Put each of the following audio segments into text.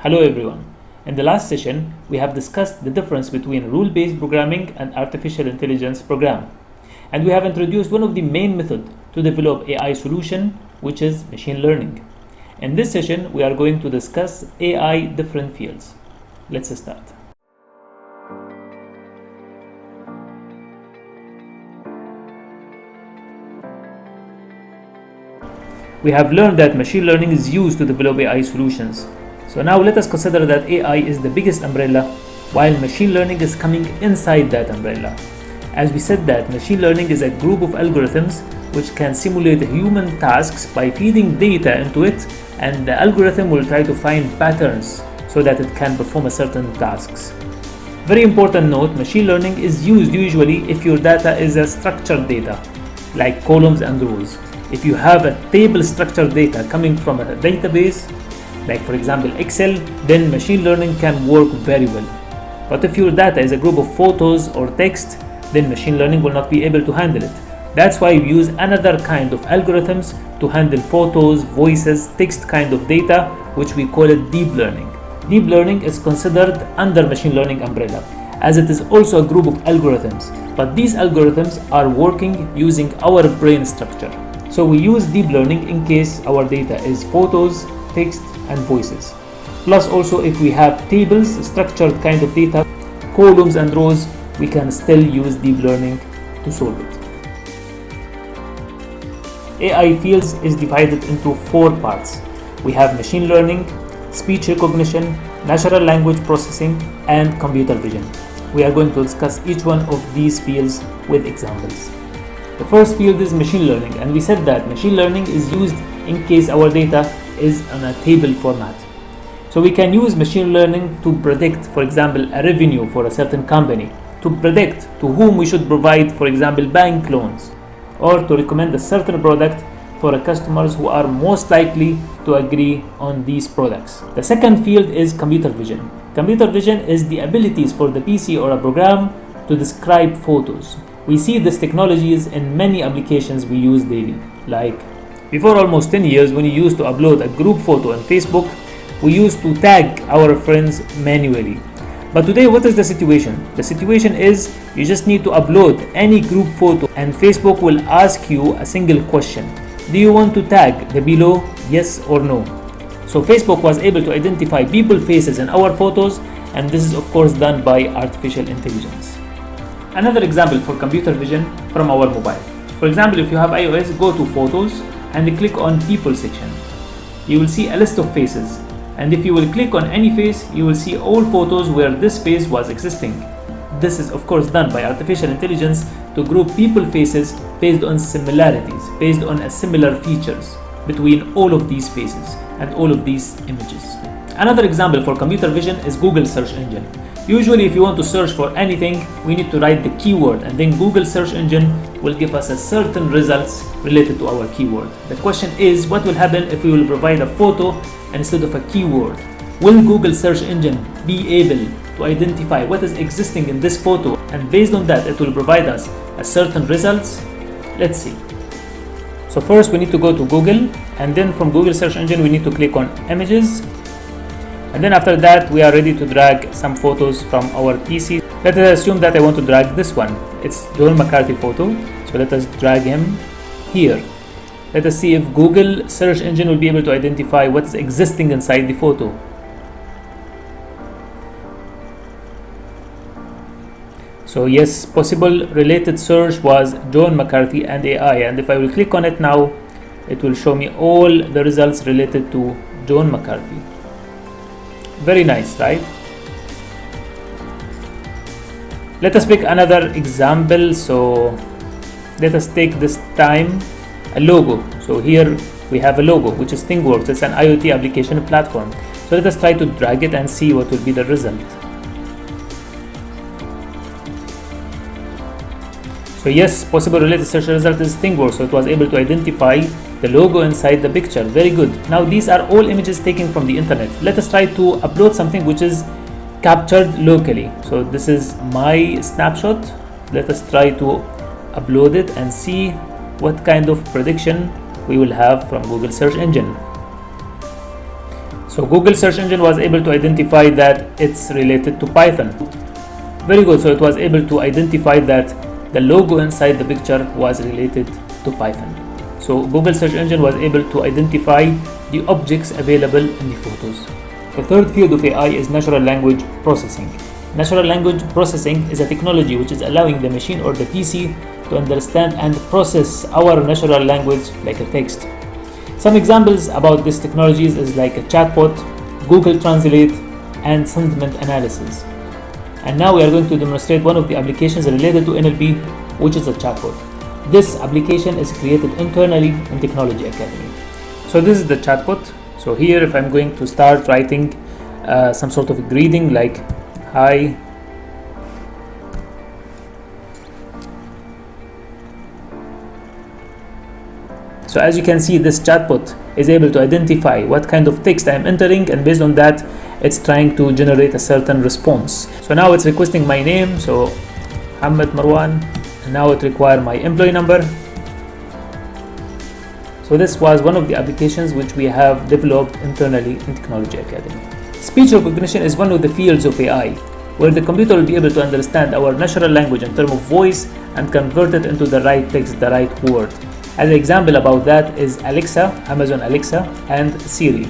Hello everyone. In the last session, we have discussed the difference between rule-based programming and artificial intelligence program. And we have introduced one of the main methods to develop AI solution, which is machine learning. In this session, we are going to discuss AI different fields. Let's start. We have learned that machine learning is used to develop AI solutions. So now let us consider that AI is the biggest umbrella, while machine learning is coming inside that umbrella. As we said that machine learning is a group of algorithms which can simulate human tasks by feeding data into it, and the algorithm will try to find patterns so that it can perform a certain tasks. Very important note, machine learning is used usually if your data is a structured data, like columns and rows. If you have a table structured data coming from a database, like for example Excel, then machine learning can work very well. But if your data is a group of photos or text, then machine learning will not be able to handle it. That's why we use another kind of algorithms to handle photos, voices, text kind of data, which we call it deep learning. Deep learning is considered under machine learning umbrella, as it is also a group of algorithms, but these algorithms are working using our brain structure. So we use deep learning in case our data is photos, text and voices. Plus also if we have tables, structured kind of data, columns and rows, we can still use deep learning to solve it. AI fields is divided into 4 parts. We have machine learning, speech recognition, natural language processing, and computer vision. We are going to discuss each one of these fields with examples. The first field is machine learning, and we said that machine learning is used in case our data is on a table format. So we can use machine learning to predict, for example, a revenue for a certain company, to predict to whom we should provide, for example, bank loans, or to recommend a certain product for customers who are most likely to agree on these products. The second field is computer vision. Computer vision is the abilities for the PC or a program to describe photos. We see these technologies in many applications we use daily. Like before almost 10 years, when you used to upload a group photo on Facebook, we used to tag our friends manually. But today, what is the situation? The situation is you just need to upload any group photo and Facebook will ask you a single question. Do you want to tag the below, yes or no? So Facebook was able to identify people faces in our photos, and this is of course done by artificial intelligence. Another example for computer vision from our mobile. For example, if you have iOS, go to photos and click on people section. You will see a list of faces, and if you will click on any face, you will see all photos where this face was existing. This is of course done by artificial intelligence to group people faces based on similarities, based on a similar features between all of these faces and all of these images. Another example for computer vision is Google search engine. Usually if you want to search for anything, we need to write the keyword, and then Google search engine will give us a certain results related to our keyword. The question is, what will happen if we will provide a photo instead of a keyword? Will Google search engine be able to identify what is existing in this photo, and based on that it will provide us a certain results? Let's see. So first we need to go to Google, and then from Google search engine we need to click on images. And then after that, we are ready to drag some photos from our PC. Let us assume that I want to drag this one. It's John McCarthy photo. So let us drag him here. Let us see if Google search engine will be able to identify what is existing inside the photo. So yes, possible related search was John McCarthy and AI. And if I will click on it now, it will show me all the results related to John McCarthy. Very nice, right? Let us pick another example. So let us take this time a logo. So here we have a logo, which is ThingWorks. It's an IoT application platform. So let us try to drag it and see what will be the result. So yes, possible related search result is ThingWorks. So it was able to identify the logo inside the picture. Very good. Now these are all images taken from the internet. Let us try to upload something which is captured locally. So this is my snapshot. Let us try to upload it and see what kind of prediction we will have from Google search engine. So Google search engine was able to identify that it's related to Python. Very good. So it was able to identify that the logo inside the picture was related to Python. So Google search engine was able to identify the objects available in the photos. The third field of AI is natural language processing. Natural language processing is a technology which is allowing the machine or the PC to understand and process our natural language like a text. Some examples about these technologies is like a chatbot, Google Translate, and sentiment analysis. And now we are going to demonstrate one of the applications related to NLP, which is a chatbot. This application is created internally in Technology Academy. So this is the chatbot. So here, if I'm going to start writing some sort of greeting like hi, so as you can see, this chatbot is able to identify what kind of text I'm entering, and based on that it's trying to generate a certain response. So now it's requesting my name, so Mohammed Marwan, and now it requires my employee number. So this was one of the applications which we have developed internally in Technology Academy. Speech recognition is one of the fields of AI, where the computer will be able to understand our natural language in terms of voice and convert it into the right text, the right word. As an example about that is Alexa, Amazon Alexa, and Siri.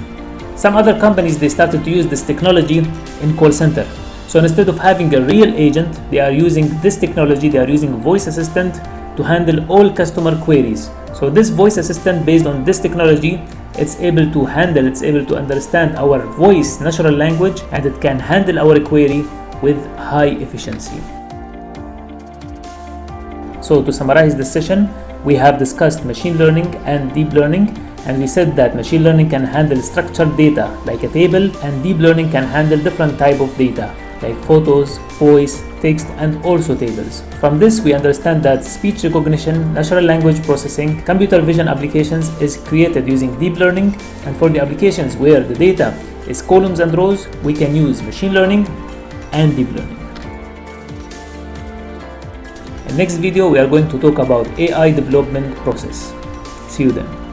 Some other companies, they started to use this technology in call center. So instead of having a real agent, they are using this technology, they are using voice assistant to handle all customer queries. So this voice assistant, based on this technology, it's able to handle, it's able to understand our voice, natural language, and it can handle our query with high efficiency. So to summarize this session, we have discussed machine learning and deep learning, and we said that machine learning can handle structured data like a table, and deep learning can handle different type of data like photos, voice, text, and also tables. From this, we understand that speech recognition, natural language processing, computer vision applications is created using deep learning, and for the applications where the data is columns and rows, we can use machine learning and deep learning. In the next video, we are going to talk about AI development process. See you then.